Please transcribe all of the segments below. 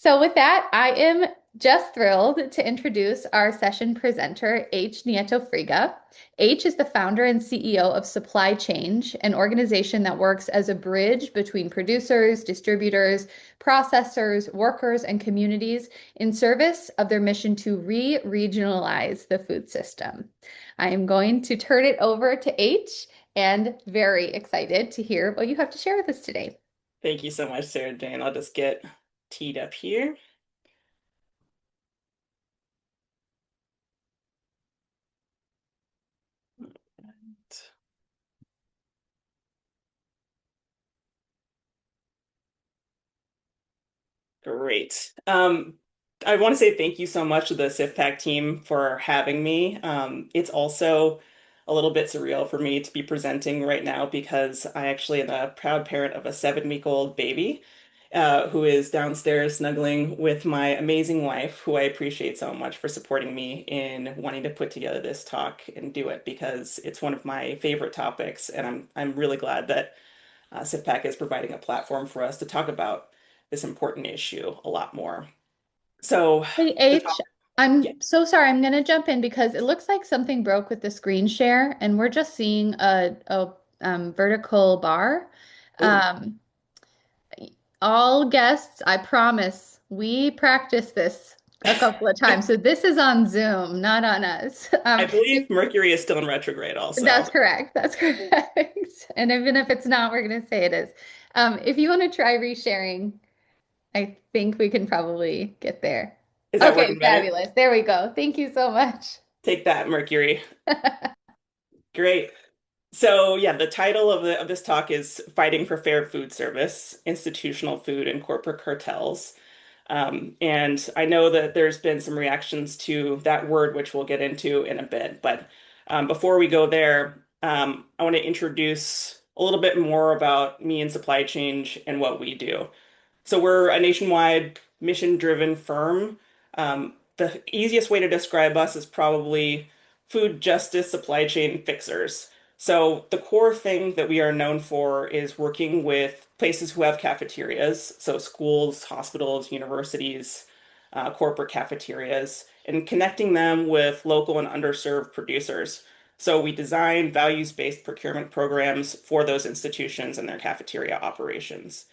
So, with that, I am just thrilled to introduce our session presenter, H. Nieto Friga. H is the founder and CEO of Supply Change, an organization that works as a bridge between producers, distributors, processors, workers, and communities in service of their mission to re-regionalize the food system. I am going to turn it over to H and very excited to hear what you have to share with us today. Thank you so much, Sarah Jane. I'll just get teed up here. Great. I want to say thank you so much to the SIFPAC team for having me. It's also a little bit surreal for me to be presenting right now because I actually am a proud parent of a 7-week-old baby who is downstairs snuggling with my amazing wife, who I appreciate so much for supporting me in wanting to put together this talk and do it because it's one of my favorite topics, and I'm really glad that SIFPAC is providing a platform for us to talk about this important issue a lot more. So Hey the H, top, yeah. I'm so sorry. I'm going to jump in because it looks like something broke with the screen share, and we're just seeing a vertical bar. Oh, Um, all guests, I promise, we practiced this a couple of times. So this is on Zoom, not on us. I believe Mercury is still in retrograde also. That's correct. That's correct. And even if it's not, we're going to say it is. If you want to try resharing, I think we can probably get there. Is that Okay, working better? fabulous. There we go. Thank you so much. Take that, Mercury. Great. So yeah, the title of this talk is Fighting for Fair Food Service, Institutional Food and Corporate Cartels. And I know that there's been some reactions to that word, which we'll get into in a bit. But before we go there, I want to introduce a little bit more about me and supply chain and what we do. So we're a nationwide mission-driven firm. The easiest way to describe us is probably food justice supply chain fixers. So the core thing that we are known for is working with places who have cafeterias, so schools, hospitals, universities, corporate cafeterias, and connecting them with local and underserved producers. So we design values-based procurement programs for those institutions and their cafeteria operations.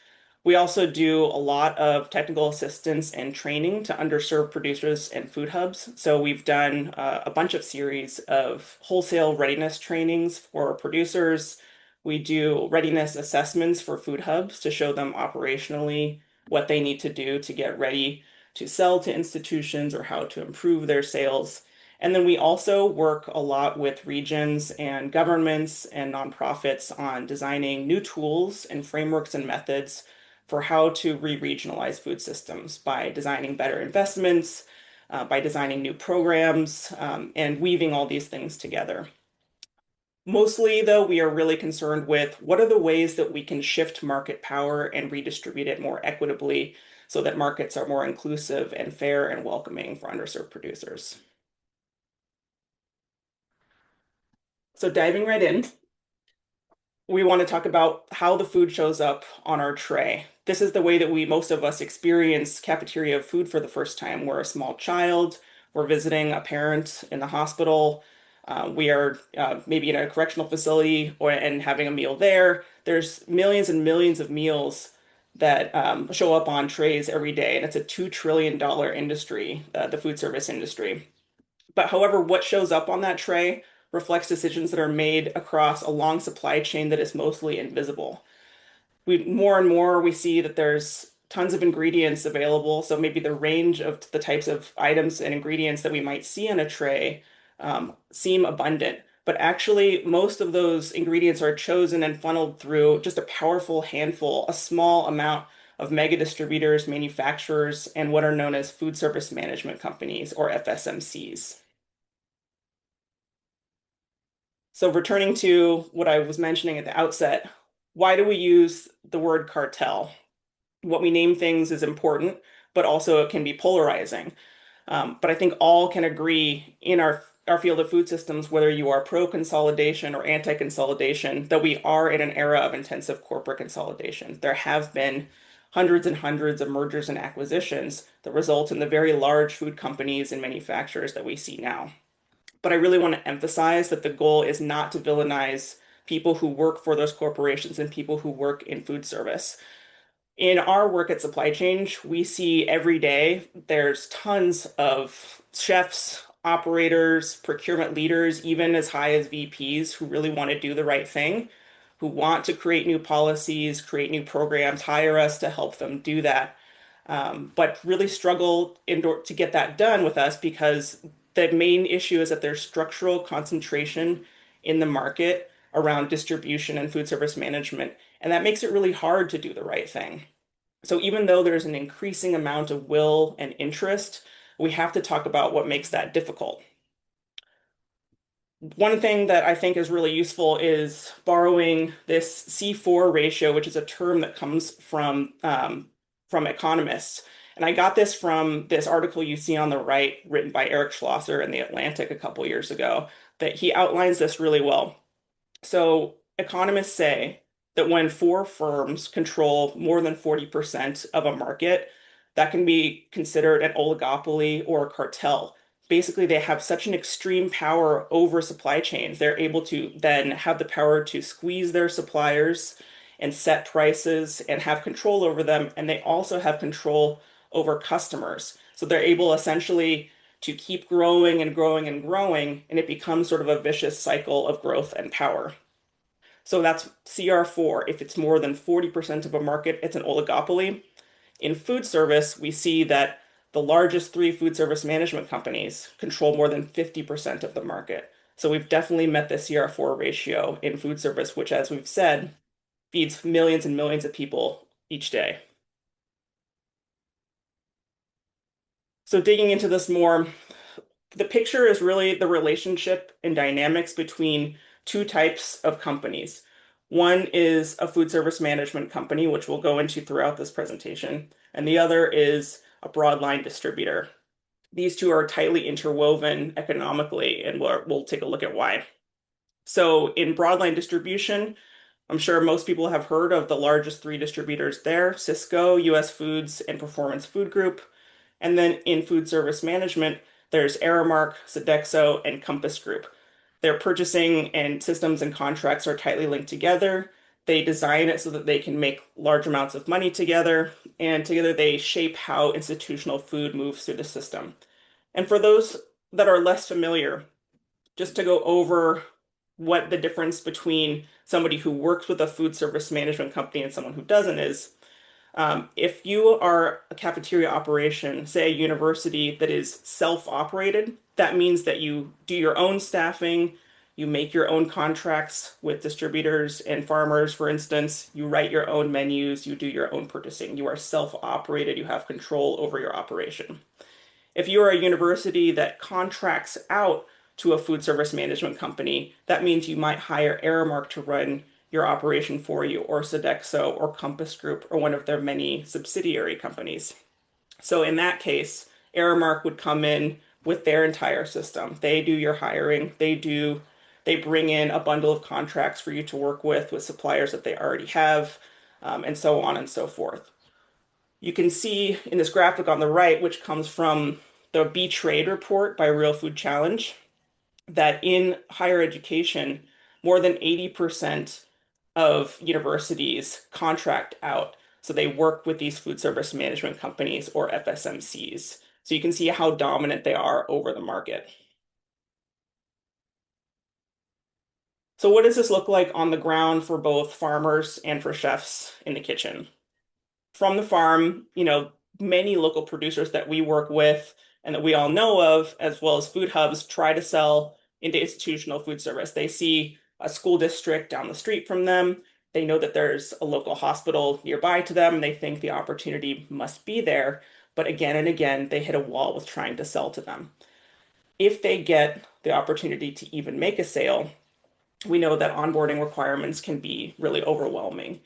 We also do a lot of technical assistance and training to underserved producers and food hubs. So we've done a bunch of series of wholesale readiness trainings for producers. We do readiness assessments for food hubs to show them operationally what they need to do to get ready to sell to institutions or how to improve their sales. And then we also work a lot with regions and governments and nonprofits on designing new tools and frameworks and methods for how to re-regionalize food systems by designing better investments, by designing new programs, and weaving all these things together. Mostly, though, we are really concerned with what are the ways that we can shift market power and redistribute it more equitably so that markets are more inclusive and fair and welcoming for underserved producers. So diving right in, we want to talk about how the food shows up on our tray. This is the way that most of us experience cafeteria food for the first time. We're a small child, we're visiting a parent in the hospital, we are maybe in a correctional facility and having a meal there. There's millions and millions of meals that show up on trays every day, and it's a $2 trillion industry, the food service industry. But however, what shows up on that tray reflects decisions that are made across a long supply chain that is mostly invisible. We more and more we see that there's tons of ingredients available, so maybe the range of the types of items and ingredients that we might see on a tray seem abundant. But actually, most of those ingredients are chosen and funneled through just a powerful handful, a small amount of mega distributors, manufacturers, and what are known as food service management companies or FSMCs. So returning to what I was mentioning at the outset, why do we use the word cartel? What we name things is important, but also it can be polarizing. But I think all can agree in our field of food systems, whether you are pro-consolidation or anti-consolidation, that we are in an era of intensive corporate consolidation. There have been hundreds and hundreds of mergers and acquisitions that result in the very large food companies and manufacturers that we see now. But I really want to emphasize that the goal is not to villainize people who work for those corporations and people who work in food service. In our work at Supply Chain, we see every day there's tons of chefs, operators, procurement leaders, even as high as VPs who really want to do the right thing, who want to create new policies, create new programs, hire us to help them do that, but really struggle to get that done with us because the main issue is that there's structural concentration in the market around distribution and food service management, and that makes it really hard to do the right thing. So even though there's an increasing amount of will and interest, we have to talk about what makes that difficult. One thing that I think is really useful is borrowing this C4 ratio, which is a term that comes from economists. And I got this from this article you see on the right, written by Eric Schlosser in The Atlantic a couple years ago, that he outlines this really well. So economists say that when four firms control more than 40% of a market, that can be considered an oligopoly or a cartel. Basically, they have such an extreme power over supply chains. They're able to then have the power to squeeze their suppliers and set prices and have control over them. And they also have control over customers. So they're able essentially to keep growing and growing and growing, and it becomes sort of a vicious cycle of growth and power. So that's CR4. If it's more than 40% of a market, it's an oligopoly. In food service, we see that the largest three food service management companies control more than 50% of the market. So we've definitely met the CR4 ratio in food service, which, as we've said, feeds millions and millions of people each day. So digging into this more, the picture is really the relationship and dynamics between two types of companies. One is a food service management company, which we'll go into throughout this presentation, and the other is a broadline distributor. These two are tightly interwoven economically, and we'll take a look at why. So in broadline distribution, I'm sure most people have heard of the largest three distributors there, Sysco, US Foods, and Performance Food Group. And then in food service management, there's Aramark, Sodexo, and Compass Group. Their purchasing and systems and contracts are tightly linked together. They design it so that they can make large amounts of money together, and together they shape how institutional food moves through the system. And for those that are less familiar, just to go over what the difference between somebody who works with a food service management company and someone who doesn't is, if you are a cafeteria operation, say a university that is self-operated, that means that you do your own staffing, you make your own contracts with distributors and farmers, for instance, you write your own menus, you do your own purchasing. You are self-operated, you have control over your operation. If you are a university that contracts out to a food service management company, that means you might hire Aramark to run your operation for you, or Sodexo, or Compass Group, or one of their many subsidiary companies. So in that case, Aramark would come in with their entire system. They do your hiring, they bring in a bundle of contracts for you to work with suppliers that they already have, and so on and so forth. You can see in this graphic on the right, which comes from the B Trade report by Real Food Challenge, that in higher education, more than 80% of universities contract out. So they work with these food service management companies or FSMCs. So you can see how dominant they are over the market. So what does this look like on the ground for both farmers and for chefs in the kitchen? From the farm, many local producers that we work with and that we all know of, as well as food hubs, try to sell into institutional food service. They see a school district down the street from them. They know that there's a local hospital nearby to them, and they think the opportunity must be there. But again and again, they hit a wall with trying to sell to them. If they get the opportunity to even make a sale, we know that onboarding requirements can be really overwhelming.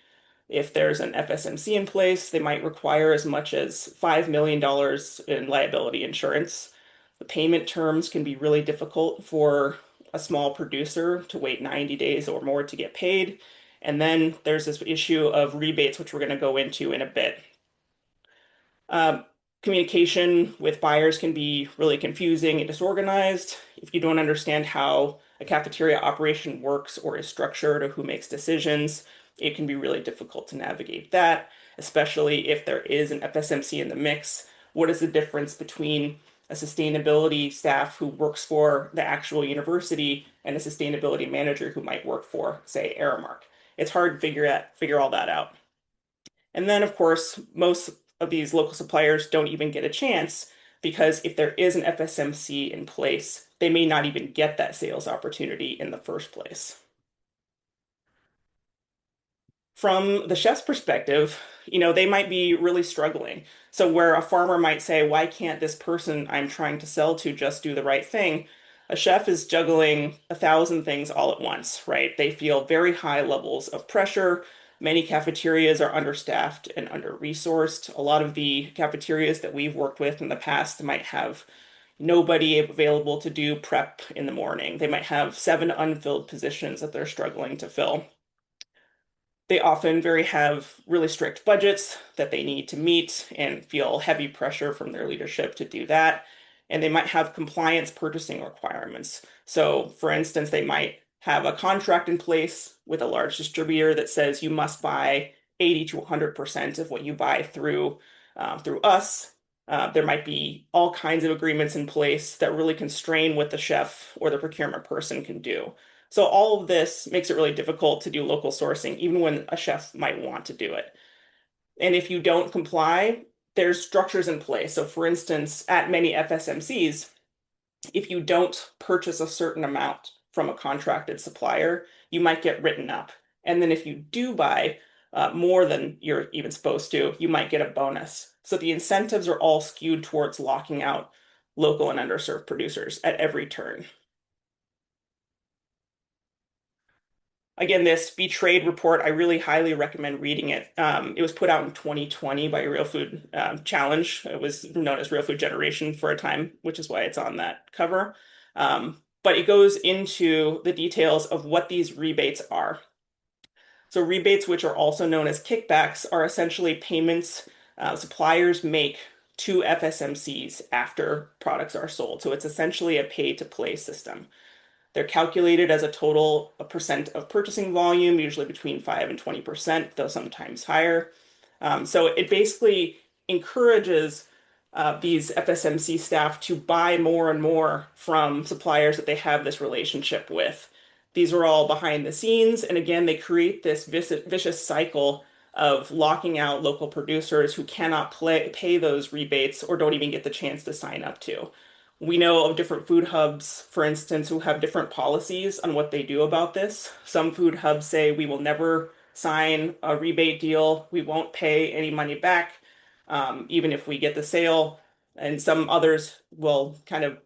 If there's an FSMC in place, they might require as much as $5 million in liability insurance. The payment terms can be really difficult for a small producer to wait 90 days or more to get paid. And then there's this issue of rebates, which we're going to go into in a bit. Um, Communication with buyers can be really confusing and disorganized. If you don't understand how a cafeteria operation works or is structured or who makes decisions, it can be really difficult to navigate that, especially if there is an FSMC in the mix. What is the difference between a sustainability staff who works for the actual university and a sustainability manager who might work for, say, Aramark? It's hard to figure all that out. And then, of course, most of these local suppliers don't even get a chance because if there is an FSMC in place, they may not even get that sales opportunity in the first place. From the chef's perspective, they might be really struggling. So where a farmer might say, why can't this person I'm trying to sell to just do the right thing? A chef is juggling 1,000 things all at once, right? They feel very high levels of pressure. Many cafeterias are understaffed and under-resourced. A lot of the cafeterias that we've worked with in the past might have nobody available to do prep in the morning. They might have 7 unfilled positions that they're struggling to fill. They often very have really strict budgets that they need to meet and feel heavy pressure from their leadership to do that. And they might have compliance purchasing requirements. So, for instance, they might have a contract in place with a large distributor that says you must buy 80 to 100% of what you buy through us. There might be all kinds of agreements in place that really constrain what the chef or the procurement person can do. So all of this makes it really difficult to do local sourcing, even when a chef might want to do it. And if you don't comply, there's structures in place. So for instance, at many FSMCs, if you don't purchase a certain amount from a contracted supplier, you might get written up. And then if you do buy more than you're even supposed to, you might get a bonus. So the incentives are all skewed towards locking out local and underserved producers at every turn. Again, this Betrayed report, I really highly recommend reading it. It was put out in 2020 by Real Food Challenge. It was known as Real Food Generation for a time, which is why it's on that cover. But it goes into the details of what these rebates are. So rebates, which are also known as kickbacks, are essentially payments suppliers make to FSMCs after products are sold. So it's essentially a pay-to-play system. They're calculated as a total a percent of purchasing volume, usually between 5 and 20%, though sometimes higher. So it basically encourages these FSMC staff to buy more and more from suppliers that they have this relationship with. These are all behind the scenes, and again, they create this vicious cycle of locking out local producers who cannot pay those rebates or don't even get the chance to sign up to. We know of different food hubs, for instance, who have different policies on what they do about this. Some food hubs say we will never sign a rebate deal, we won't pay any money back, even if we get the sale. And some others will kind of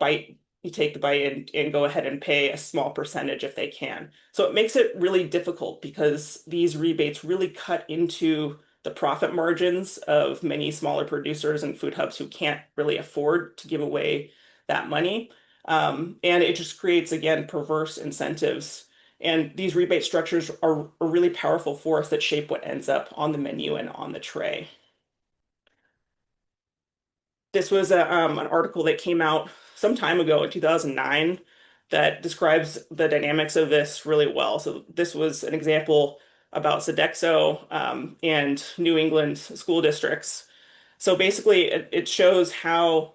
take the bite and go ahead and pay a small percentage if they can. So it makes it really difficult because these rebates really cut into the profit margins of many smaller producers and food hubs who can't really afford to give away that money. And it just creates, again, perverse incentives. And these rebate structures are a really powerful force that shape what ends up on the menu and on the tray. This was an article that came out some time ago in 2009 that describes the dynamics of this really well. So this was an example about Sodexo and New England school districts. So basically, it shows how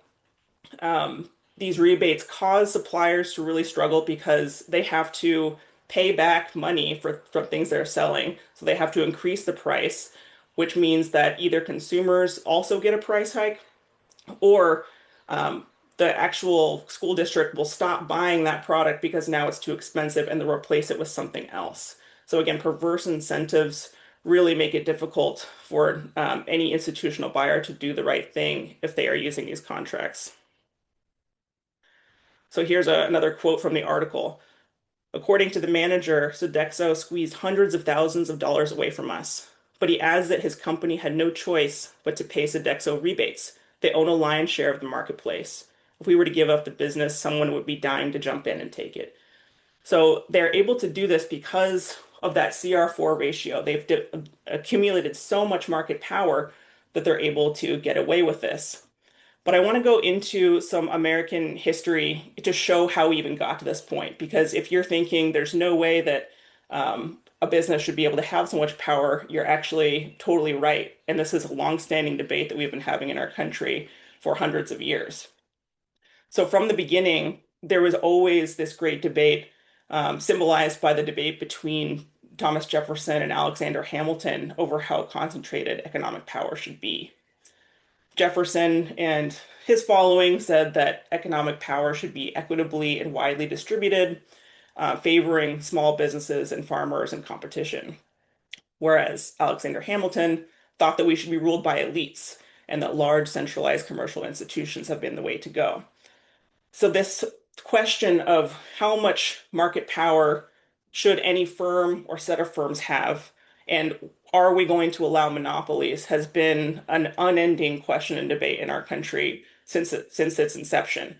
these rebates cause suppliers to really struggle because they have to pay back money for things they're selling. So they have to increase the price, which means that either consumers also get a price hike or the actual school district will stop buying that product because now it's too expensive and they'll replace it with something else. So again, perverse incentives really make it difficult for any institutional buyer to do the right thing if they are using these contracts. So here's another quote from the article. According to the manager, Sodexo squeezed hundreds of thousands of dollars away from us. But he adds that his company had no choice but to pay Sodexo rebates. They own a lion's share of the marketplace. If we were to give up the business, someone would be dying to jump in and take it. So they're able to do this because of that CR4 ratio. They've accumulated so much market power that they're able to get away with this. But I want to go into some American history to show how we even got to this point. Because if you're thinking there's no way that a business should be able to have so much power, you're actually totally right. And this is a long-standing debate that we've been having in our country for hundreds of years. So from the beginning, there was always this great debate, symbolized by the debate between Thomas Jefferson and Alexander Hamilton over how concentrated economic power should be. Jefferson and his following said that economic power should be equitably and widely distributed, favoring small businesses and farmers and competition. Whereas Alexander Hamilton thought that we should be ruled by elites and that large centralized commercial institutions have been the way to go. So this question of how much market power should any firm or set of firms have, and are we going to allow monopolies, has been an unending question and debate in our country since its inception.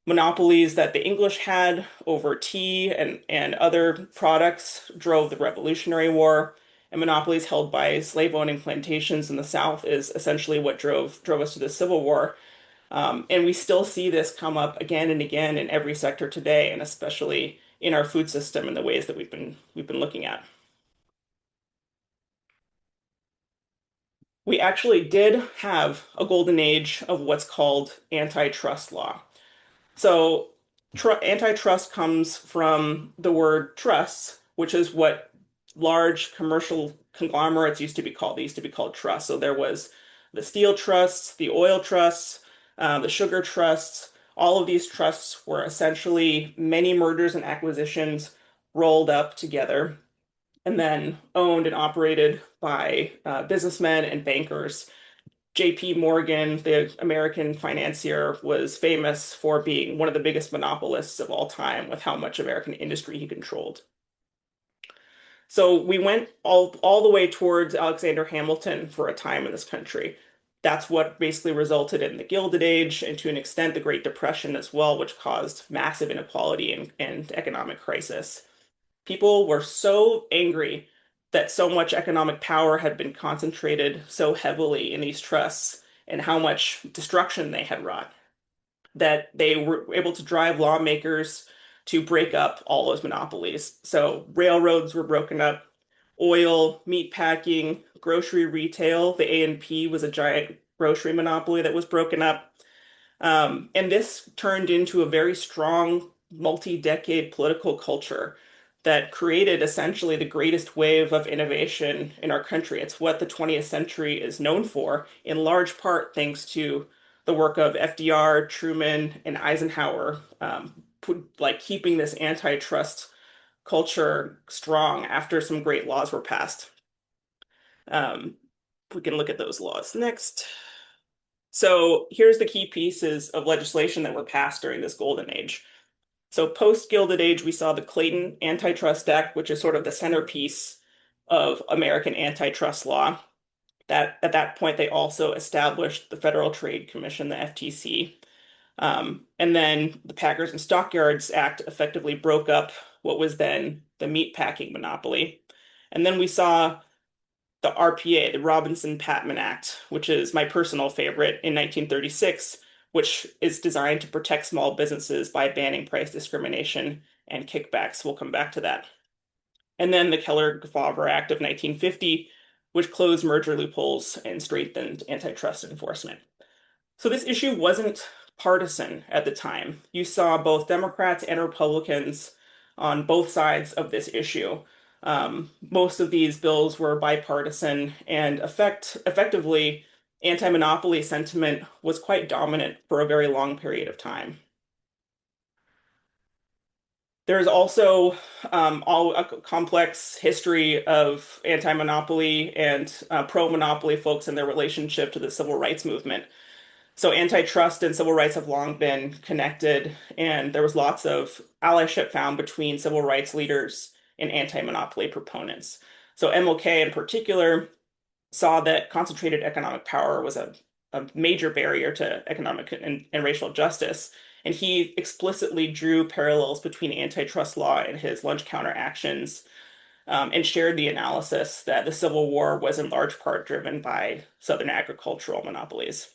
Monopolies that the English had over tea and other products drove the Revolutionary War, and monopolies held by slave-owning plantations in the South is essentially what drove us to the Civil War. And we still see this come up again and again in every sector today, and especially in our food system in the ways that we've been looking at. We actually did have a golden age of what's called antitrust law. So antitrust comes from the word trusts, which is what large commercial conglomerates used to be called. They used to be called trusts. So there was the steel trusts, the oil trusts, the sugar trusts. All of these trusts were essentially many mergers and acquisitions rolled up together and then owned and operated by businessmen and bankers. J.P. Morgan, the American financier, was famous for being one of the biggest monopolists of all time with how much American industry he controlled. So we went all the way towards Alexander Hamilton for a time in this country. That's what basically resulted in the Gilded Age and to an extent the Great Depression as well, which caused massive inequality and economic crisis. People were so angry that so much economic power had been concentrated so heavily in these trusts and how much destruction they had wrought that they were able to drive lawmakers to break up all those monopolies. So railroads were broken up, oil, meat packing, grocery retail. The A&P was a giant grocery monopoly that was broken up. And this turned into a very strong multi-decade political culture that created essentially the greatest wave of innovation in our country. It's what the 20th century is known for, in large part thanks to the work of FDR, Truman, and Eisenhower, like keeping this antitrust culture strong after some great laws were passed. We can look at those laws next. So here's the key pieces of legislation that were passed during this golden age. So post-Gilded Age, we saw the Clayton Antitrust Act, which is sort of the centerpiece of American antitrust law. That at that point, they also established the Federal Trade Commission, the FTC. And then the Packers and Stockyards Act effectively broke up what was then the meatpacking monopoly. And then we saw the RPA, the Robinson-Patman Act, which is my personal favorite, in 1936, which is designed to protect small businesses by banning price discrimination and kickbacks. We'll come back to that. And then the Keller-Gefauver Act of 1950, which closed merger loopholes and strengthened antitrust enforcement. So this issue wasn't partisan at the time. You saw both Democrats and Republicans on both sides of this issue. Most of these bills were bipartisan and effectively anti-monopoly sentiment was quite dominant for a very long period of time. There's also all a complex history of anti-monopoly and pro-monopoly folks and their relationship to the civil rights movement. So antitrust and civil rights have long been connected, and there was lots of allyship found between civil rights leaders and anti-monopoly proponents. So MLK in particular saw that concentrated economic power was a major barrier to economic and racial justice. And he explicitly drew parallels between antitrust law and his lunch counter actions. and shared the analysis that the Civil War was in large part driven by Southern agricultural monopolies.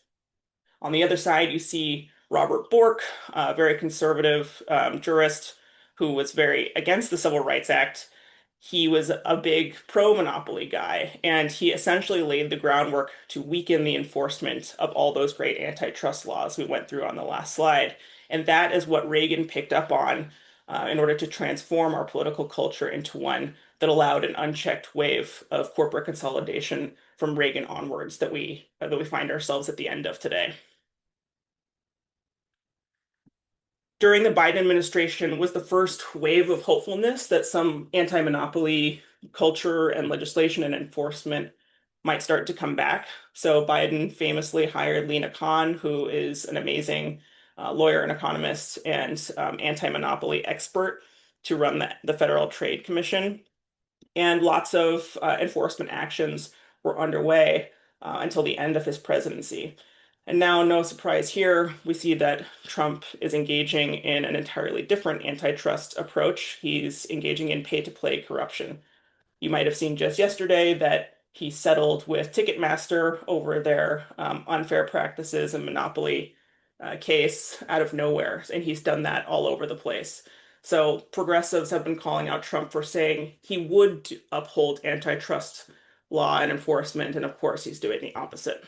On the other side, you see Robert Bork, a very conservative jurist who was very against the Civil Rights Act. He was a big pro-monopoly guy, and he essentially laid the groundwork to weaken the enforcement of all those great antitrust laws we went through on the last slide. And that is what Reagan picked up on in order to transform our political culture into one that allowed an unchecked wave of corporate consolidation from Reagan onwards that we find ourselves at the end of today. During the Biden administration was the first wave of hopefulness that some anti-monopoly culture and legislation and enforcement might start to come back. So Biden famously hired Lena Khan, who is an amazing lawyer and economist and anti-monopoly expert to run the Federal Trade Commission. And lots of enforcement actions were underway until the end of his presidency. And now, no surprise here, we see that Trump is engaging in an entirely different antitrust approach. He's engaging in pay-to-play corruption. You might have seen just yesterday that he settled with Ticketmaster over their unfair practices and monopoly case out of nowhere, and he's done that all over the place. So progressives have been calling out Trump for saying he would uphold antitrust law and enforcement, and of course he's doing the opposite.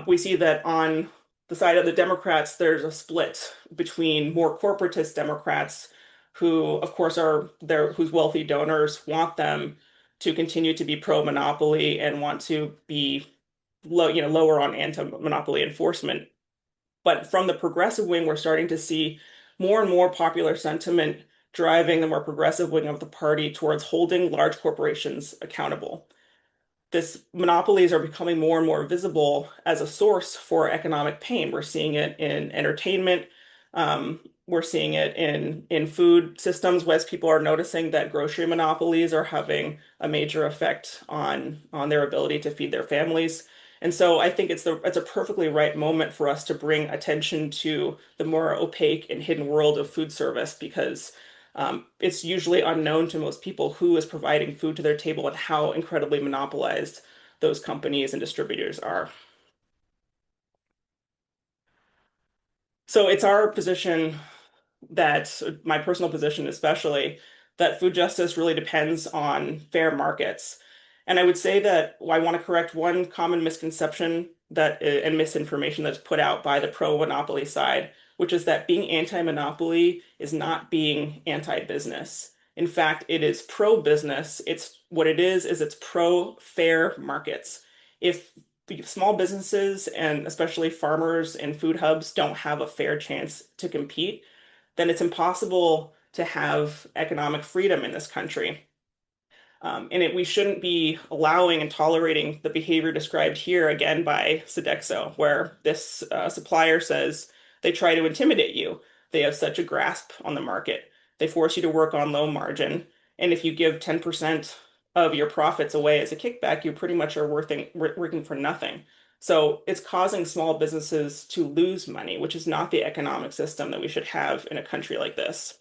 We see that on the side of the Democrats, there's a split between more corporatist Democrats who, of course, are there, whose wealthy donors want them to continue to be pro-monopoly and want to be lower on anti-monopoly enforcement. But from the progressive wing, we're starting to see more and more popular sentiment driving the more progressive wing of the party towards holding large corporations accountable. This monopolies are becoming more and more visible as a source for economic pain. We're seeing it in entertainment. We're seeing it in food systems, as people are noticing that grocery monopolies are having a major effect on their ability to feed their families. And so I think it's a perfectly right moment for us to bring attention to the more opaque and hidden world of food service because it's usually unknown to most people who is providing food to their table and how incredibly monopolized those companies and distributors are. So it's our position that, my personal position especially, that food justice really depends on fair markets. And I would say that I want to correct one common misconception that and misinformation that's put out by the pro-monopoly side, which is that being anti-monopoly is not being anti-business. In fact, it is pro-business. It's what it is it's pro-fair markets. If small businesses and especially farmers and food hubs don't have a fair chance to compete, then it's impossible to have economic freedom in this country. We shouldn't be allowing and tolerating the behavior described here again by Sodexo, where this supplier says they try to intimidate you. They have such a grasp on the market. They force you to work on low margin. And if you give 10% of your profits away as a kickback, you pretty much are working for nothing. So it's causing small businesses to lose money, which is not the economic system that we should have in a country like this.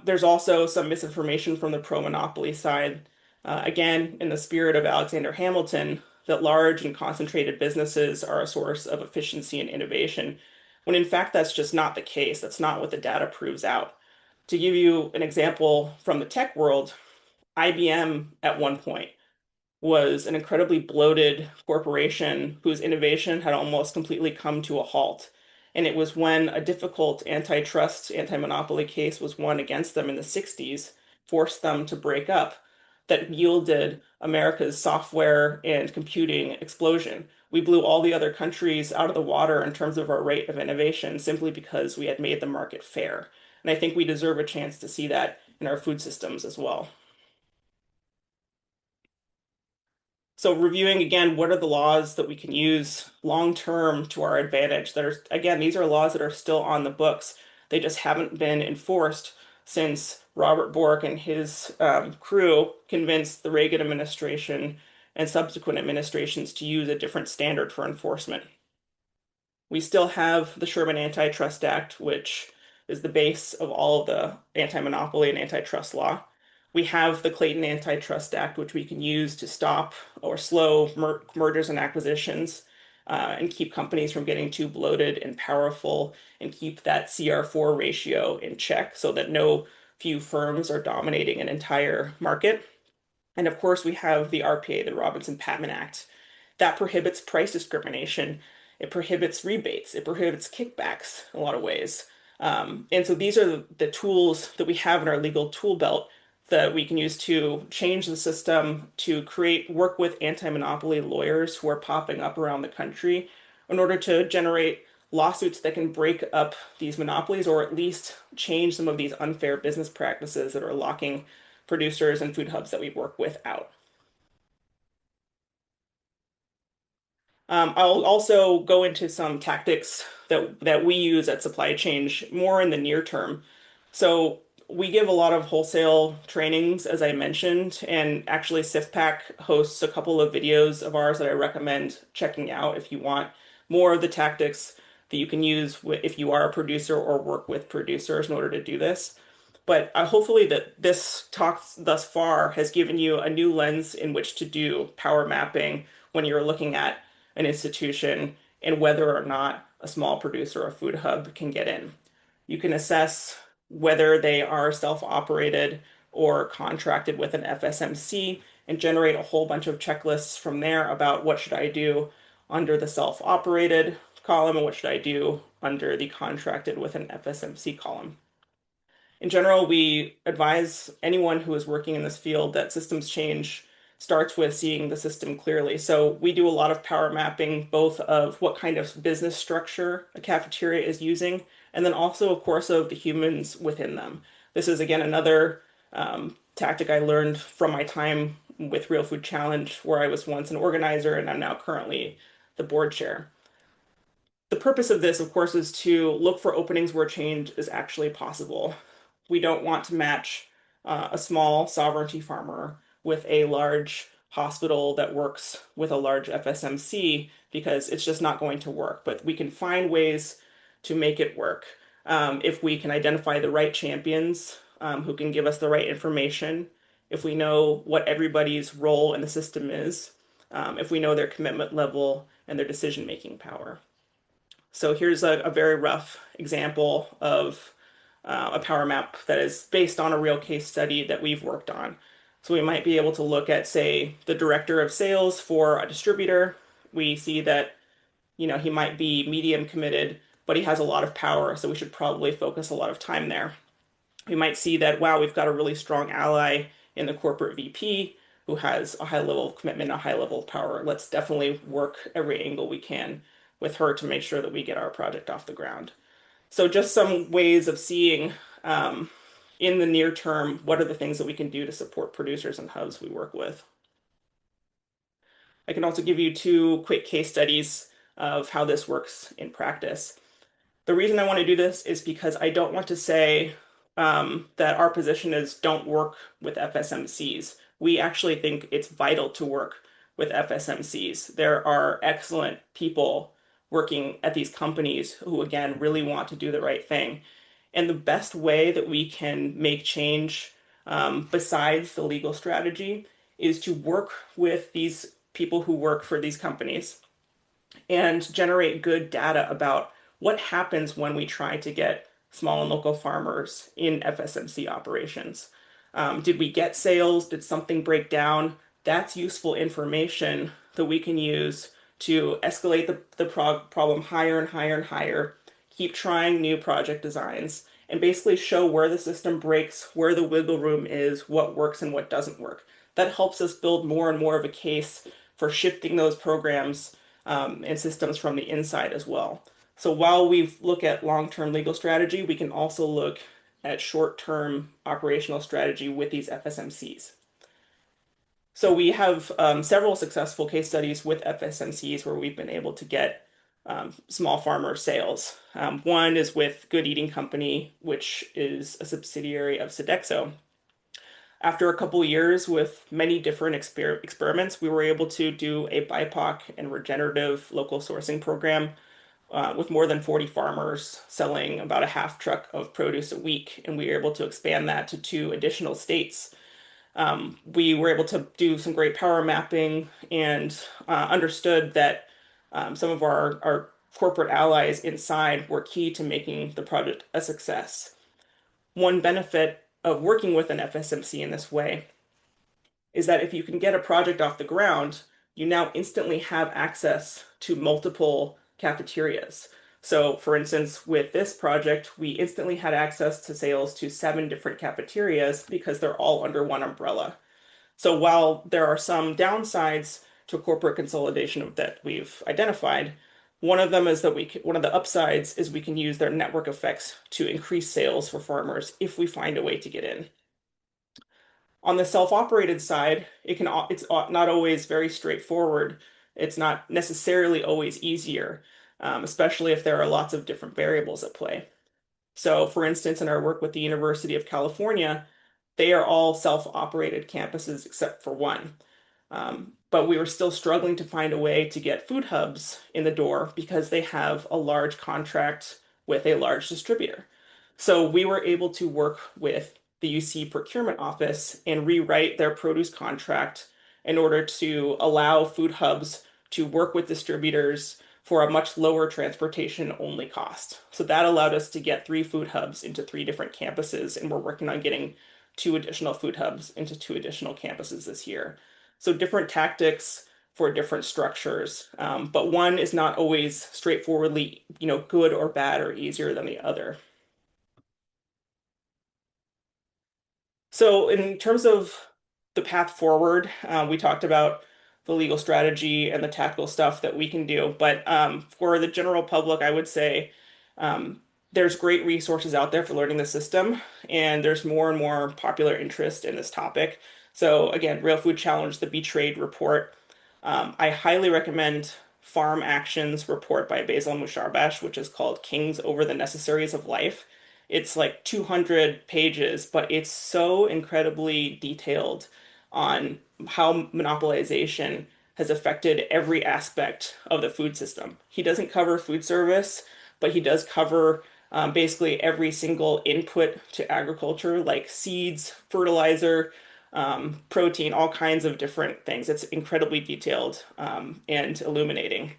There's also some misinformation from the pro-monopoly side. Again, in the spirit of Alexander Hamilton, that large and concentrated businesses are a source of efficiency and innovation, when in fact that's just not the case. That's not what the data proves out. To give you an example from the tech world, IBM at one point was an incredibly bloated corporation whose innovation had almost completely come to a halt. And it was when a difficult antitrust, anti-monopoly case was won against them in the 60s, forced them to break up, that yielded America's software and computing explosion. We blew all the other countries out of the water in terms of our rate of innovation simply because we had made the market fair. And I think we deserve a chance to see that in our food systems as well. So reviewing again, what are the laws that we can use long term to our advantage that are, again, these are laws that are still on the books. They just haven't been enforced since Robert Bork and his crew convinced the Reagan administration and subsequent administrations to use a different standard for enforcement. We still have the Sherman Antitrust Act, which is the base of all of the anti-monopoly and antitrust law. We have the Clayton Antitrust Act, which we can use to stop or slow mergers and acquisitions, and keep companies from getting too bloated and powerful, and keep that CR4 ratio in check so that no few firms are dominating an entire market. And of course, we have the RPA, the Robinson-Patman Act, that prohibits price discrimination. It prohibits rebates. It prohibits kickbacks in a lot of ways. And so these are the tools that we have in our legal tool belt that we can use to change the system, to create work with anti-monopoly lawyers who are popping up around the country in order to generate lawsuits that can break up these monopolies or at least change some of these unfair business practices that are locking producers and food hubs that we work with out. I'll also go into some tactics that we use at Supply Change more in the near term. So we give a lot of wholesale trainings, as I mentioned, and actually SIFPAC hosts a couple of videos of ours that I recommend checking out if you want more of the tactics that you can use if you are a producer or work with producers in order to do this. But hopefully that this talk thus far has given you a new lens in which to do power mapping when you're looking at an institution and whether or not a small producer or food hub can get in. You can assess whether they are self-operated or contracted with an FSMC and generate a whole bunch of checklists from there about what should I do under the self-operated column and what should I do under the contracted with an FSMC column. In general, we advise anyone who is working in this field that systems change starts with seeing the system clearly. So we do a lot of power mapping, both of what kind of business structure a cafeteria is using, and then also, of course, of the humans within them. This is, again, another tactic I learned from my time with Real Food Challenge, where I was once an organizer and I'm now currently the board chair. The purpose of this, of course, is to look for openings where change is actually possible. We don't want to match a small sovereignty farmer with a large hospital that works with a large FSMC because it's just not going to work. But we can find ways to make it work if we can identify the right champions who can give us the right information, if we know what everybody's role in the system is, if we know their commitment level and their decision-making power. So here's a very rough example of a power map that is based on a real case study that we've worked on. So we might be able to look at, say, the director of sales for a distributor. We see that, he might be medium committed, but he has a lot of power, so we should probably focus a lot of time there. We might see that, wow, we've got a really strong ally in the corporate VP who has a high level of commitment, a high level of power. Let's definitely work every angle we can with her to make sure that we get our project off the ground. So just some ways of seeing in the near term, what are the things that we can do to support producers and hubs we work with. I can also give you two quick case studies of how this works in practice. The reason I want to do this is because I don't want to say that our position is don't work with FSMCs. We actually think it's vital to work with FSMCs. There are excellent people working at these companies who, again, really want to do the right thing. And the best way that we can make change, besides the legal strategy, is to work with these people who work for these companies and generate good data about what happens when we try to get small and local farmers in FSMC operations. Did we get sales? Did something break down? That's useful information that we can use to escalate the problem higher and higher and higher, keep trying new project designs, and basically show where the system breaks, where the wiggle room is, what works and what doesn't work. That helps us build more and more of a case for shifting those programs and systems from the inside as well. So while we look at long-term legal strategy, we can also look at short-term operational strategy with these FSMCs. So we have several successful case studies with FSMCs where we've been able to get small farmer sales. One is with Good Eating Company, which is a subsidiary of Sodexo. After a couple years with many different experiments, we were able to do a BIPOC and regenerative local sourcing program with more than 40 farmers selling about a half truck of produce a week, and we were able to expand that to two additional states. We were able to do some great power mapping and understood that some of our corporate allies inside were key to making the project a success. One benefit of working with an FSMC in this way is that if you can get a project off the ground, you now instantly have access to multiple cafeterias. So, for instance, with this project, we instantly had access to sales to 7 different cafeterias because they're all under one umbrella. So, while there are some downsides to corporate consolidation that we've identified, one of the upsides is we can use their network effects to increase sales for farmers if we find a way to get in. On the self-operated side, it's not always very straightforward. It's not necessarily always easier, especially if there are lots of different variables at play. So, for instance, in our work with the University of California, they are all self-operated campuses except for one. But we were still struggling to find a way to get food hubs in the door because they have a large contract with a large distributor. So we were able to work with the UC procurement office and rewrite their produce contract in order to allow food hubs to work with distributors for a much lower transportation only cost. So that allowed us to get 3 food hubs into 3 different campuses, and we're working on getting 2 additional food hubs into 2 additional campuses this year. So different tactics for different structures, but one is not always straightforwardly, good or bad or easier than the other. So, in terms of the path forward, we talked about the legal strategy and the tactical stuff that we can do. But for the general public, I would say there's great resources out there for learning the system, and there's more and more popular interest in this topic. So, again, Real Food Challenge, the Betrayed Report. I highly recommend Farm Actions report by Basil Musharbash, which is called Kings Over the Necessaries of Life. It's like 200 pages, but it's so incredibly detailed on how monopolization has affected every aspect of the food system. He doesn't cover food service, but he does cover basically every single input to agriculture, like seeds, fertilizer, protein, all kinds of different things. It's incredibly detailed and illuminating.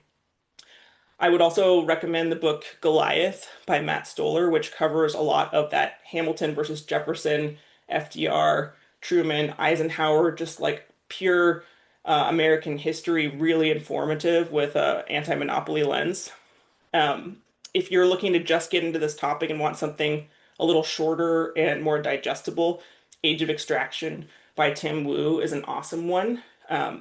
I would also recommend the book Goliath by Matt Stoller, which covers a lot of that Hamilton versus Jefferson, FDR, Truman, Eisenhower, just like pure American history, really informative with a anti-monopoly lens. Um, if you're looking to just get into this topic and want something a little shorter and more digestible, Age of Extraction by Tim Wu is an awesome one.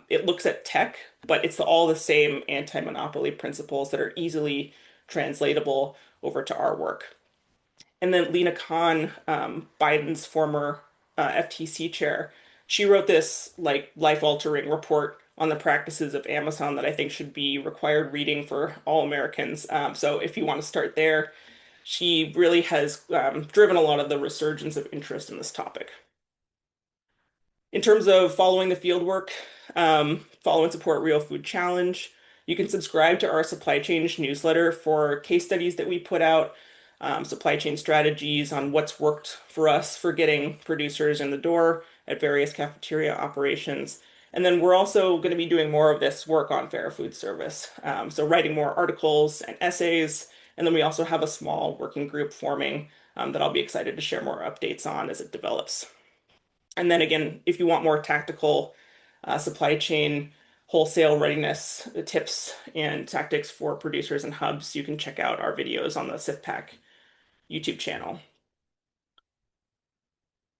It looks at tech, but it's all the same anti-monopoly principles that are easily translatable over to our work. And then Lena Khan, Biden's former FTC chair, she wrote this like life-altering report on the practices of Amazon that I think should be required reading for all Americans. So if you want to start there, she really has driven a lot of the resurgence of interest in this topic. In terms of following the fieldwork, follow and support Real Food Challenge. You can subscribe to our supply chain newsletter for case studies that we put out, supply chain strategies on what's worked for us for getting producers in the door at various cafeteria operations. And then we're also going to be doing more of this work on fair food service. So writing more articles and essays. And then we also have a small working group forming that I'll be excited to share more updates on as it develops. And then again, if you want more tactical supply chain wholesale readiness tips and tactics for producers and hubs, you can check out our videos on the SIFPAC YouTube channel.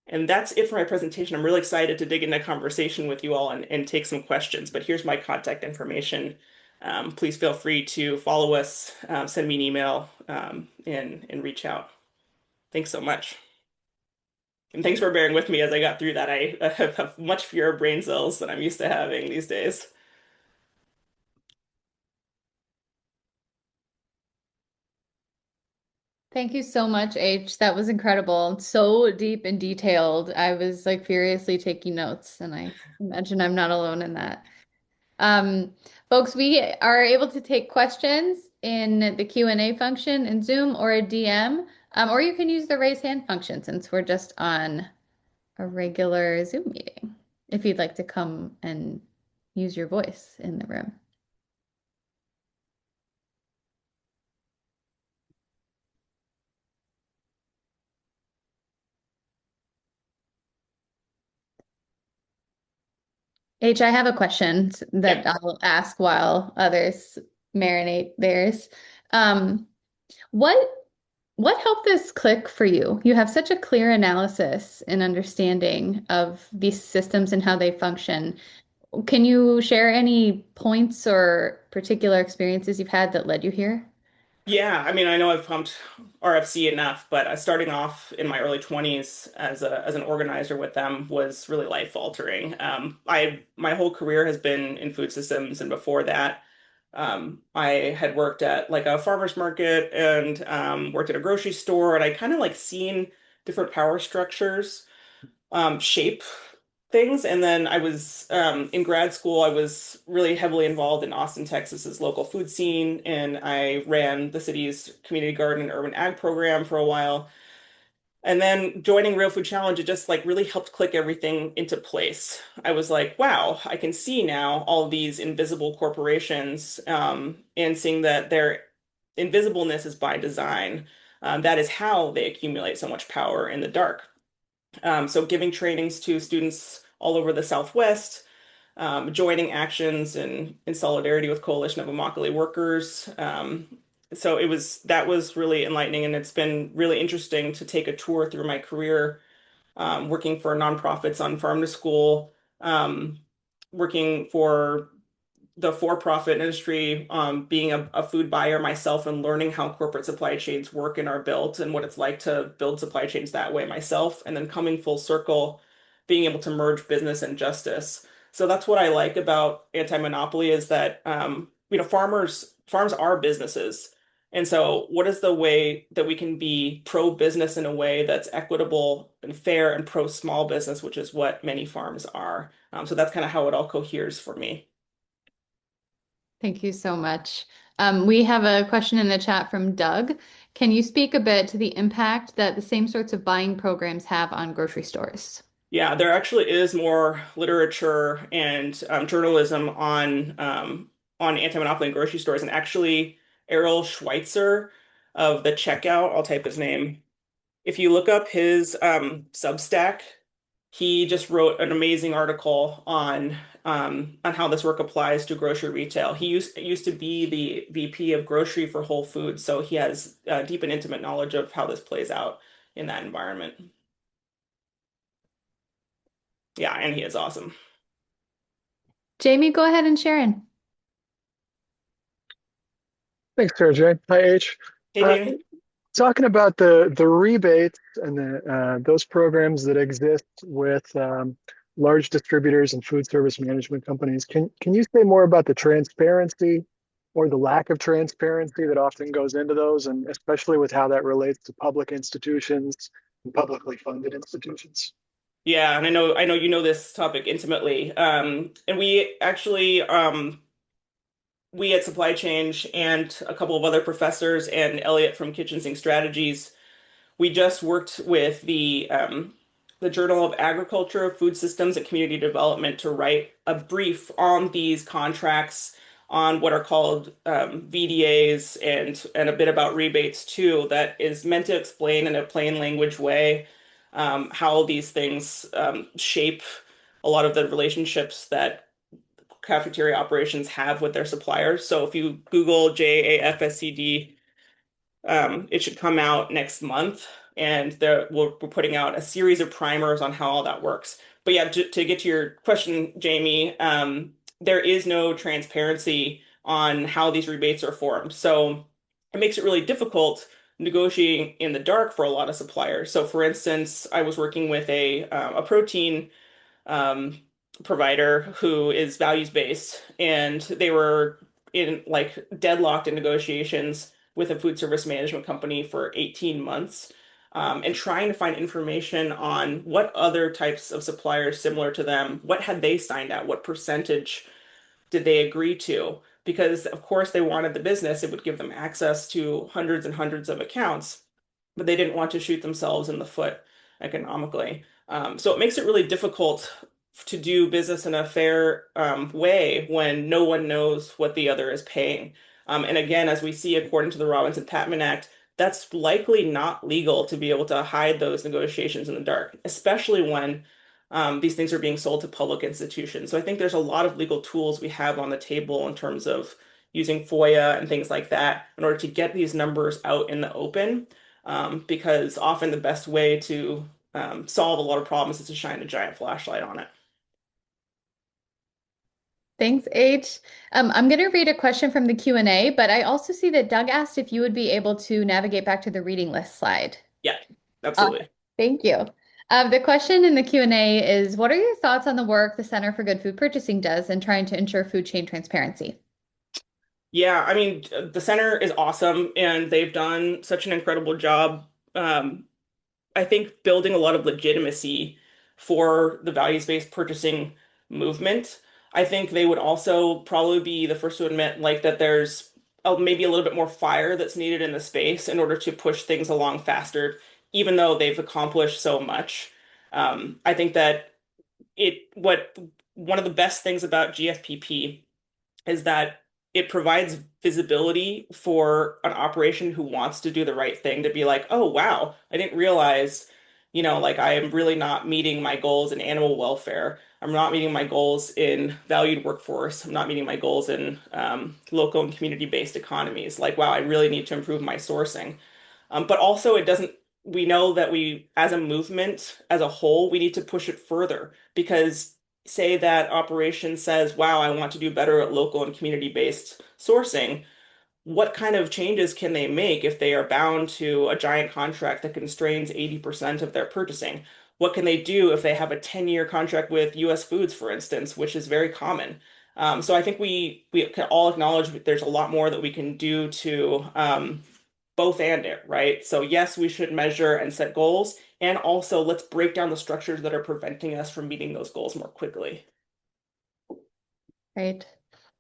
And that's it for my presentation. I'm really excited to dig into conversation with you all and take some questions, but here's my contact information. Please feel free to follow us, send me an email, and reach out. Thanks so much. And thanks for bearing with me as I got through that. I have much fewer brain cells than I'm used to having these days. Thank you so much, H. That was incredible. So deep and detailed. I was like furiously taking notes, and I imagine I'm not alone in that. Um, Folks, we are able to take questions in the Q&A function in Zoom or a DM, or you can use the raise hand function since we're just on a regular Zoom meeting, if you'd like to come and use your voice in the room. H, I have a question Yeah. that I'll ask while others marinate theirs. Um, what what helped this click for you? You have such a clear analysis and understanding of these systems and how they function. Can you share any points or particular experiences you've had that led you here? Yeah, I mean, I know I've pumped RFC enough, but starting off in my early 20s as an organizer with them was really life altering. I my whole career has been in food systems, and before that, I had worked at like a farmer's market and worked at a grocery store, and I kind of like seen different power structures shape things. And then I was in grad school, I was really heavily involved in Austin, Texas's local food scene, and I ran the city's community garden and urban ag program for a while. And then joining Real Food Challenge, it just like really helped click everything into place. I was like, wow, I can see now all these invisible corporations and seeing that their invisibleness is by design. That is how they accumulate so much power in the dark. So giving trainings to students all over the Southwest, joining actions in solidarity with Coalition of Immokalee Workers. So that was really enlightening, and it's been really interesting to take a tour through my career, working for nonprofits on farm to school, working for the for-profit industry, being a food buyer myself and learning how corporate supply chains work and are built and what it's like to build supply chains that way myself, and then coming full circle, being able to merge business and justice. So that's what I like about anti-monopoly is that farms are businesses. And so what is the way that we can be pro-business in a way that's equitable and fair and pro-small business, which is what many farms are. So that's kind of how it all coheres for me. Thank you so much. We have a question in the chat from Doug. Can you speak a bit to the impact that the same sorts of buying programs have on grocery stores? Yeah, there actually is more literature and journalism on anti-monopoly in grocery stores, and actually Errol Schweitzer of the Checkout, I'll type his name. If you look up his Substack, he just wrote an amazing article on how this work applies to grocery retail. He used to be the VP of grocery for Whole Foods, so he has deep and intimate knowledge of how this plays out in that environment. Yeah, and he is awesome. Jamie, go ahead and share in. Thanks, Sergey. Hi, H. Hey, Uh, Jamie. Talking about the rebates and those programs that exist with large distributors and food service management companies, can you say more about the transparency or the lack of transparency that often goes into those, and especially with how that relates to public institutions and publicly funded institutions? Yeah, and I know you know this topic intimately. And we at Supply Change and a couple of other professors and Elliot from Kitchen Sink Strategies, we just worked with the Journal of Agriculture, Food Systems, and Community Development to write a brief on these contracts, on what are called VDAs, and a bit about rebates too. That is meant to explain in a plain language way how these things shape a lot of the relationships that cafeteria operations have with their suppliers. So if you Google JAFSCD, it should come out next month, and we're putting out a series of primers on how all that works. But yeah, to get to your question, Jamie, there is no transparency on how these rebates are formed. So it makes it really difficult negotiating in the dark for a lot of suppliers. So for instance, I was working with a protein um, provider who is values based, and they were in like deadlocked in negotiations with a food service management company for 18 months, and trying to find information on what other types of suppliers similar to them, what had they signed at, what percentage did they agree to? Because of course they wanted the business, it would give them access to hundreds and hundreds of accounts, but they didn't want to shoot themselves in the foot economically. So it makes it really difficult to do business in a fair way when no one knows what the other is paying. And again, as we see according to the Robinson-Patman Act, that's likely not legal to be able to hide those negotiations in the dark, especially when these things are being sold to public institutions. So I think there's a lot of legal tools we have on the table in terms of using FOIA and things like that in order to get these numbers out in the open, because often the best way to solve a lot of problems is to shine a giant flashlight on it. Thanks, H. I'm going to read a question from the Q&A, but I also see that Doug asked if you would be able to navigate back to the reading list slide. Yeah, Awesome. absolutely. Thank you. The question in the Q&A is, what are your thoughts on the work the Center for Good Food Purchasing does in trying to ensure food chain transparency? Yeah, I mean, the center is awesome and they've done such an incredible job. I think building a lot of legitimacy for the values-based purchasing movement. I think they would also probably be the first to admit like that there's maybe a little bit more fire that's needed in the space in order to push things along faster, even though they've accomplished so much. I think that what one of the best things about GFPP is that it provides visibility for an operation who wants to do the right thing to be like, oh, wow, I didn't realize, like I am really not meeting my goals in animal welfare. I'm not meeting my goals in valued workforce. I'm not meeting my goals in local and community-based economies. Like, wow, I really need to improve my sourcing. But also, it doesn't, we know that we, as a movement, as a whole, we need to push it further because say that operation says, wow, I want to do better at local and community-based sourcing. What kind of changes can they make if they are bound to a giant contract that constrains 80% of their purchasing? What can they do if they have a 10-year contract with US Foods, for instance, which is very common? So I think we can all acknowledge that there's a lot more that we can do to both and it, right? So yes, we should measure and set goals, and also let's break down the structures that are preventing us from meeting those goals more quickly. Right.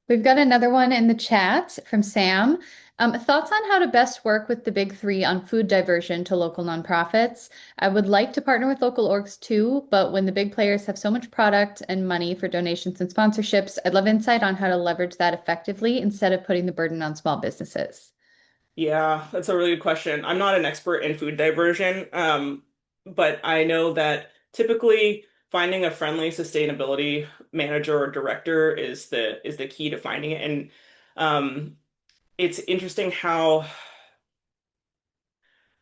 We've got another one in the chat from Sam. Thoughts on how to best work with the big three on food diversion to local nonprofits? I would like to partner with local orgs too, but when the big players have so much product and money for donations and sponsorships, I'd love insight on how to leverage that effectively instead of putting the burden on small businesses. Yeah, that's a really good question. I'm not an expert in food diversion, but I know that typically finding a friendly sustainability manager or director is the key to finding it. And it's interesting how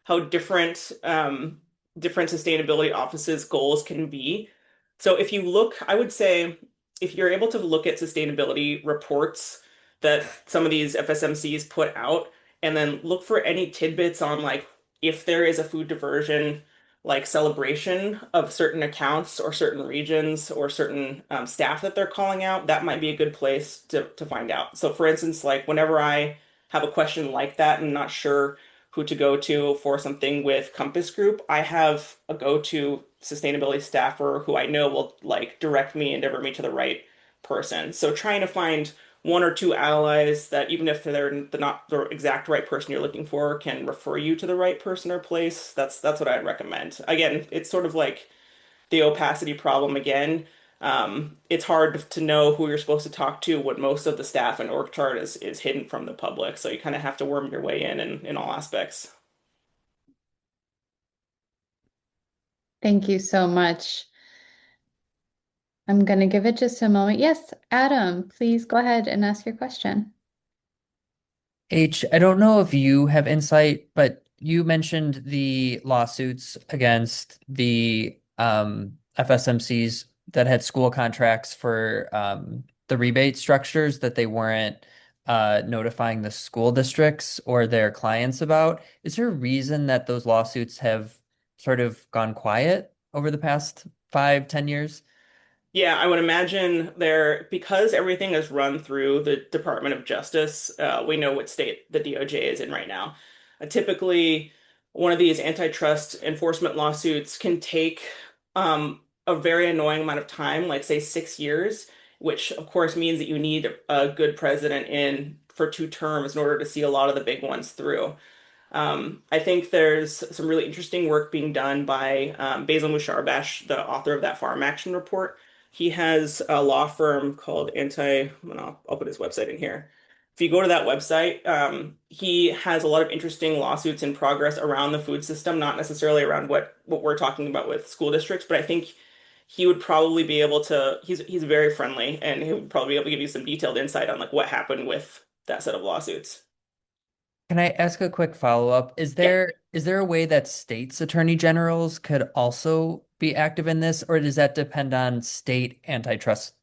different sustainability offices' goals can be. So if you look, I would say if you're able to look at sustainability reports that some of these FSMCs put out, and then look for any tidbits on like if there is a food diversion like celebration of certain accounts or certain regions or certain staff that they're calling out, that might be a good place to find out. So for instance, like whenever I have a question like that and not sure who to go to for something with Compass Group, I have a go-to sustainability staffer who I know will like direct me and divert me to the right person. So trying to find one or two allies that even if they're not the exact right person you're looking for can refer you to the right person or place. That's what I'd recommend. Again, it's sort of like the opacity problem again. It's hard to know who you're supposed to talk to when most of the staff and org chart is hidden from the public. So you kind of have to worm your way in all aspects. Thank you so much. I'm going to give it just a moment. Yes, Adam, please go ahead and ask your question. H, I don't know if you have insight, but you mentioned the lawsuits against the FSMCs that had school contracts for the rebate structures that they weren't notifying the school districts or their clients about. Is there a reason that those lawsuits have sort of gone quiet over the past 5, 10 years? Yeah, I would imagine there, because everything is run through the Department of Justice, we know what state the DOJ is in right now. Typically, one of these antitrust enforcement lawsuits can take a very annoying amount of time, like say 6 years. which of course means that you need a good president in for 2 terms in order to see a lot of the big ones through. I think there's some really interesting work being done by Basil Musharbash, the author of that Farm Action Report. He has a law firm called I'll put his website in here. If you go to that website, he has a lot of interesting lawsuits in progress around the food system, not necessarily around what we're talking about with school districts, but I think he would probably be able to, he's very friendly and he would probably be able to give you some detailed insight on like what happened with that set of lawsuits. Can I ask a quick follow-up? Yeah. Is there a way that states' attorney generals could also be active in this, or does that depend on state antitrust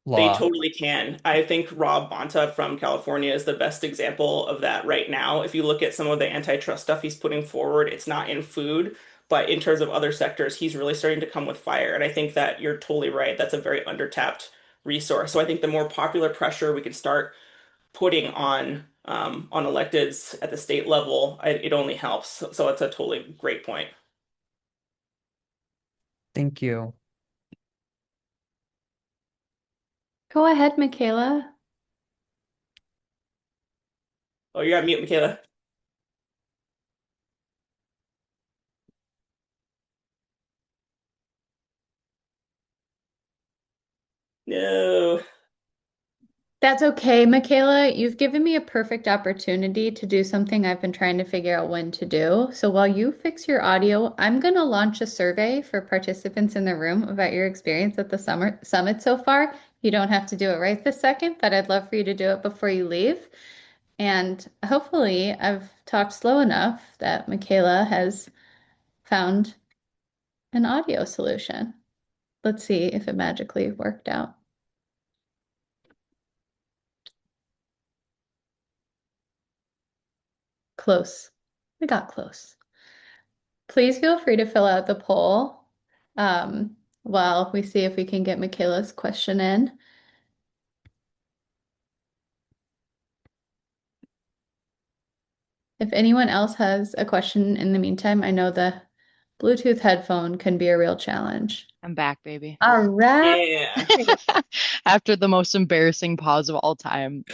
They law? totally can. I think Rob Bonta from California is the best example of that right now. If you look at some of the antitrust stuff he's putting forward, it's not in food, but in terms of other sectors, he's really starting to come with fire. And I think that you're totally right. That's a very undertapped resource. So I think the more popular pressure we can start putting on electeds at the state level, it only helps. So it's a totally great point. Thank you. Go ahead, Michaela. Oh, you're on mute, Michaela. No. That's okay, Michaela. You've given me a perfect opportunity to do something I've been trying to figure out when to do. So while you fix your audio, I'm going to launch a survey for participants in the room about your experience at the summer summit so far. You don't have to do it right this second, but I'd love for you to do it before you leave. And hopefully, I've talked slow enough that Michaela has found an audio solution. Let's see if it magically worked out. Close. We got close. Please feel free to fill out the poll while we see if we can get Michaela's question in. If anyone else has a question in the meantime, I know the Bluetooth headphone can be a real challenge. I'm back, baby. All right. Yeah. After the most embarrassing pause of all time.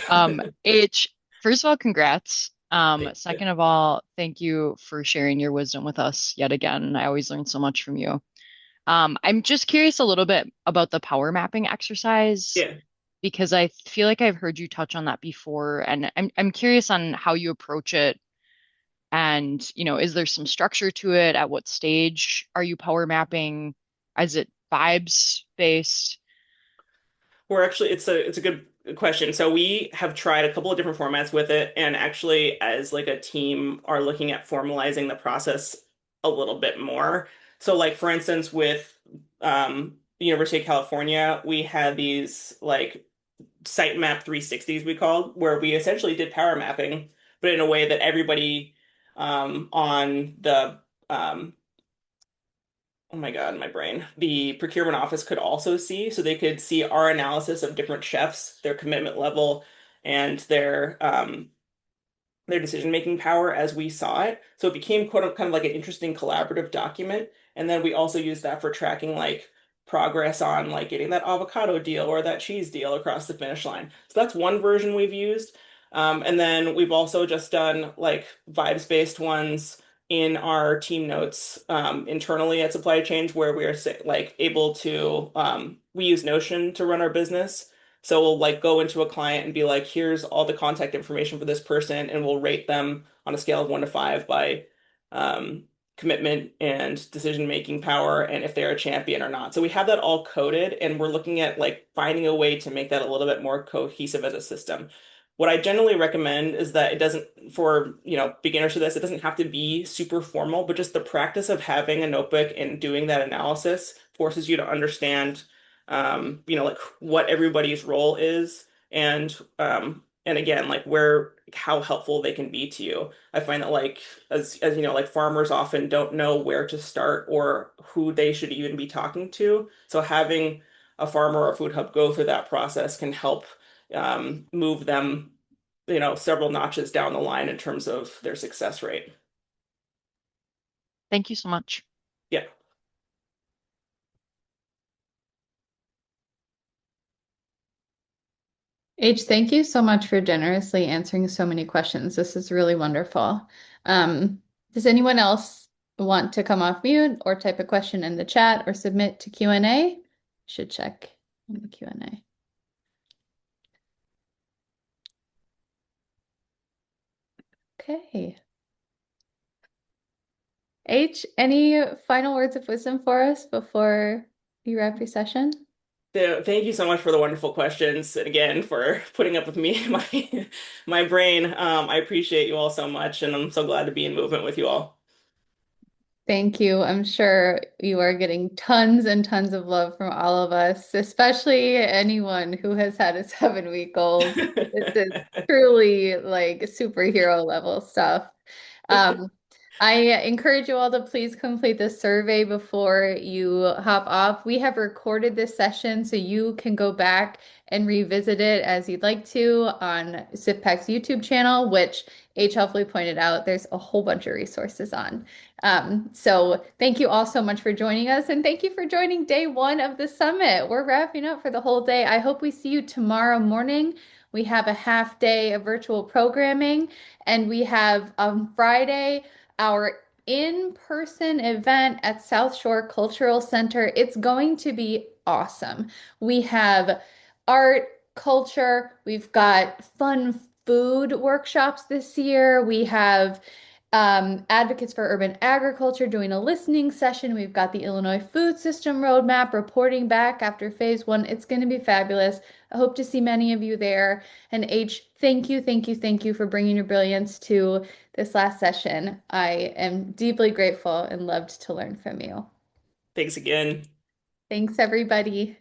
H, first of all, congrats. Thank you. Second of all, thank you for sharing your wisdom with us yet again. I always learn so much from you. I'm just curious a little bit about the power mapping exercise Yeah. because I feel like I've heard you touch on that before, and I'm curious on how you approach it. And, is there some structure to it? At what stage are you power mapping? Is it vibes based? We're actually it's a good question. So we have tried a couple of different formats with it, and actually, as like a team, are looking at formalizing the process a little bit more. So, like for instance, with the University of California, we had these like sitemap 360s we called, where we essentially did power mapping, but in a way that everybody on the oh my God, my brain. The procurement office could also see, so they could see our analysis of different chefs, their commitment level, and their decision-making power as we saw it. So it became kind of like an interesting collaborative document. And then we also used that for tracking like progress on like getting that avocado deal or that cheese deal across the finish line. So that's one version we've used. And then we've also just done like vibes-based ones in our team notes internally at Supply Chain where we are like able to we use Notion to run our business. So we'll like go into a client and be like, here's all the contact information for this person, and we'll rate them on a scale of 1 to 5 by commitment and decision-making power and if they're a champion or not. So we have that all coded, and we're looking at like finding a way to make that a little bit more cohesive as a system. What I generally recommend is that it doesn't, for beginners to this, it doesn't have to be super formal, but just the practice of having a notebook and doing that analysis forces you to understand like what everybody's role is and again, like where how helpful they can be to you. I find that like as you know, like farmers often don't know where to start or who they should even be talking to. So having a farmer or a food hub go through that process can help move them, several notches down the line in terms of their success rate. Thank you so much. Yeah. H, thank you so much for generously answering so many questions. This is really wonderful. Does anyone else want to come off mute or type a question in the chat or submit to Q&A? Should check in the Q&A. Okay. H, any final words of wisdom for us before you wrap your session? So, thank you so much for the wonderful questions and again for putting up with me and my brain. I appreciate you all so much, and I'm so glad to be in movement with you all. Thank you. I'm sure you are getting tons and tons of love from all of us, especially anyone who has had a 7-week-old. This is truly like superhero level stuff. Um, I encourage you all to please complete the survey before you hop off. We have recorded this session so you can go back and revisit it as you'd like to on SIFPAC's YouTube channel, which H helpfully pointed out there's a whole bunch of resources on. So thank you all so much for joining us, and thank you for joining day 1 of the summit. We're wrapping up for the whole day. I hope we see you tomorrow morning. We have a half day of virtual programming, and we have on Friday our in-person event at South Shore Cultural Center. It's going to be awesome. We have art, culture, we've got fun food workshops this year. We have advocates for urban agriculture doing a listening session. We've got the Illinois food system roadmap reporting back after phase 1. It's going to be fabulous. I hope to see many of you there. And H, thank you, thank you, thank you for bringing your brilliance to this last session. I am deeply grateful and loved to learn from you. Thanks again. Thanks, everybody.